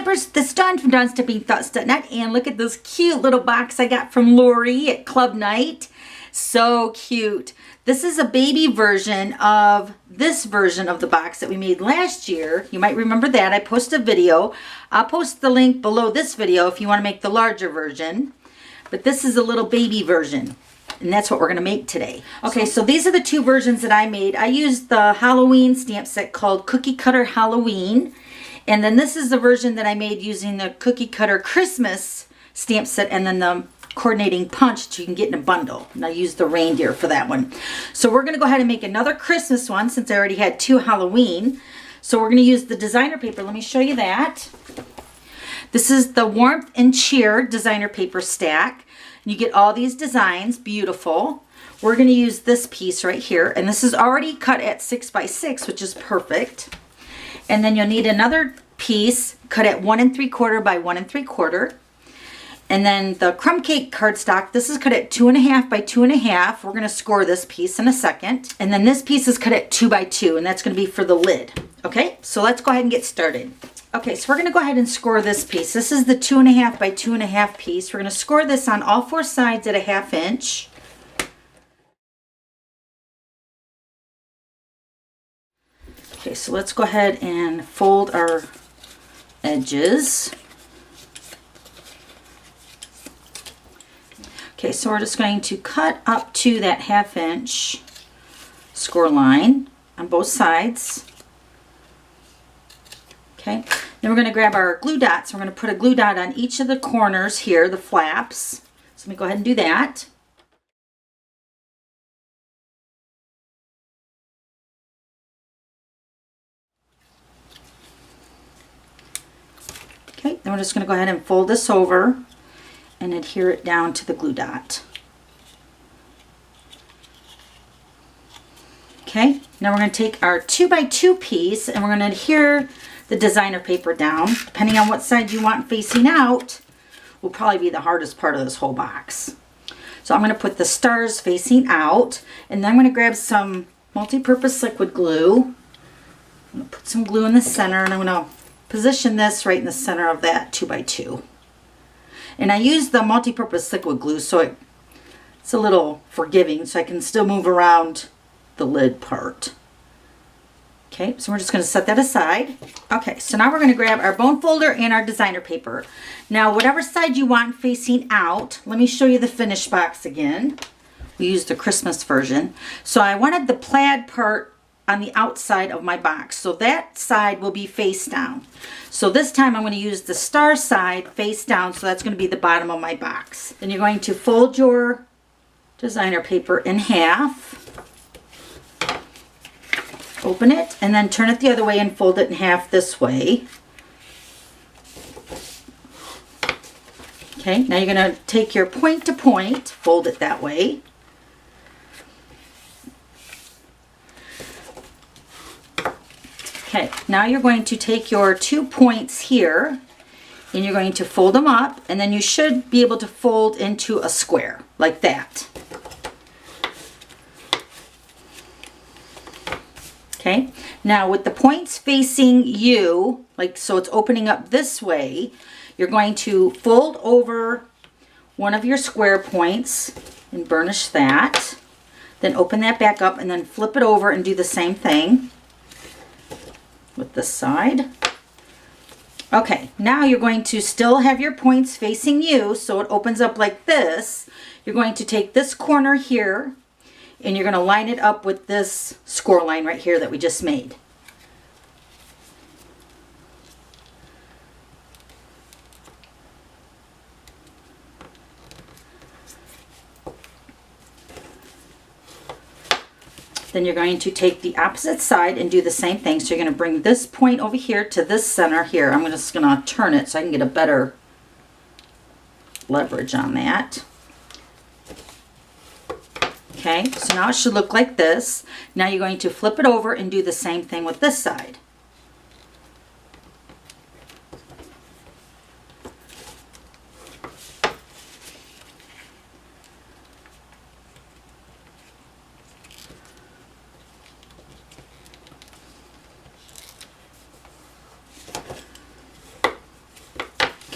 papers. This is Dawn from DawnStippingThoughts.net, and look at this cute little box I got from Lori at Club Night. So cute. This is a baby version of this version of the box that we made last year. You might remember that. I posted a video. I'll post the link below this video if you want to make the larger version. But this is a little baby version, and that's what we're going to make today. Okay, so these are the two versions that I made. I used the Halloween stamp set called Cookie Cutter Halloween. And then this is the version that I made using the Cookie Cutter Christmas stamp set and then the coordinating punch that you can get in a bundle. And I used the reindeer for that one. So we're going to go ahead and make another Christmas one since I already had two Halloween. So we're going to use the designer paper. Let me show you that. This is the Warmth and Cheer designer paper stack. And you get all these designs, beautiful. We're going to use this piece right here. And this is already cut at 6 by 6, which is perfect. And then you'll need another piece cut at 1 3/4 by 1 3/4. And then the crumb cake cardstock, this is cut at 2.5 by 2.5. We're going to score this piece in a second. And then this piece is cut at 2 by 2, and that's going to be for the lid. Okay, so let's go ahead and get started. Okay, so we're going to go ahead and score this piece. This is the 2.5 by 2.5 piece. We're going to score this on all 4 sides at 1/2 inch. Okay, so let's go ahead and fold our edges. Okay, so we're just going to cut up to that 1/2 inch score line on both sides. Okay, then we're going to grab our glue dots. We're going to put a glue dot on each of the corners here, the flaps. So let me go ahead and do that. Okay, then we're just going to go ahead and fold this over and adhere it down to the glue dot. Okay, now we're going to take our 2 by 2 piece and we're going to adhere the designer paper down. Depending on what side you want facing out, will probably be the hardest part of this whole box. So I'm going to put the stars facing out, and then I'm going to grab some multi-purpose liquid glue. I'm going to put some glue in the center, and I'm going to position this right in the center of that 2 by 2. And I use the multi-purpose liquid glue so it's a little forgiving, so I can still move around the lid part. Okay, so we're just going to set that aside. Okay, so now we're going to grab our bone folder and our designer paper. Now, whatever side you want facing out, let me show you the finished box again. We used the Christmas version. So I wanted the plaid part on the outside of my box. So that side will be face down. So this time I'm going to use the star side face down, so that's going to be the bottom of my box. Then you're going to fold your designer paper in half. Open it and then turn it the other way and fold it in half this way. Okay, now you're going to take your point to point, fold it that way. Okay, now you're going to take your 2 points here and you're going to fold them up, and then you should be able to fold into a square like that. Okay, now with the points facing you, like so it's opening up this way, you're going to fold over one of your square points and burnish that. Then open that back up and then flip it over and do the same thing with this side. Okay, now you're going to still have your points facing you, so it opens up like this. You're going to take this corner here and you're going to line it up with this score line right here that we just made. Then you're going to take the opposite side and do the same thing. So you're going to bring this point over here to this center here. I'm just going to turn it so I can get a better leverage on that. Okay, so now it should look like this. Now you're going to flip it over and do the same thing with this side.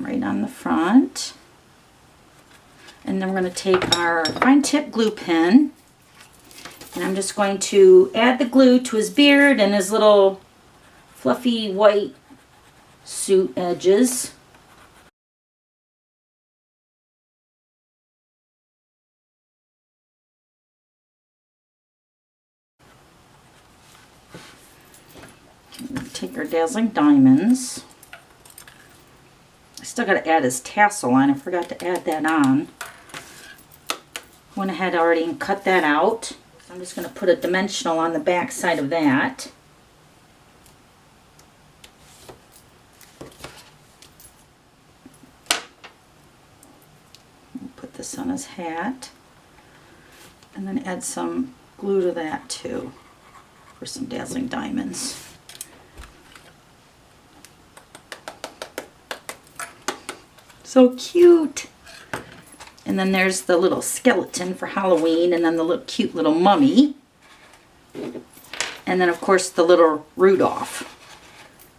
right on the front. And then we're going to take our fine tip glue pen, and I'm just going to add the glue to his beard and his little fluffy white suit edges. Take our dazzling diamonds. I still got to add his tassel on. I forgot to add that on. Went ahead already and cut that out. I'm just going to put a dimensional on the back side of that. Put this on his hat. And then add some glue to that too for some dazzling diamonds. So cute! And then there's the little skeleton for Halloween, and then the little cute little mummy. And then of course the little Rudolph.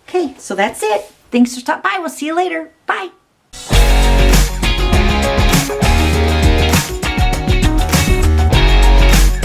Okay, so that's it. Thanks for stopping by. We'll see you later. Bye!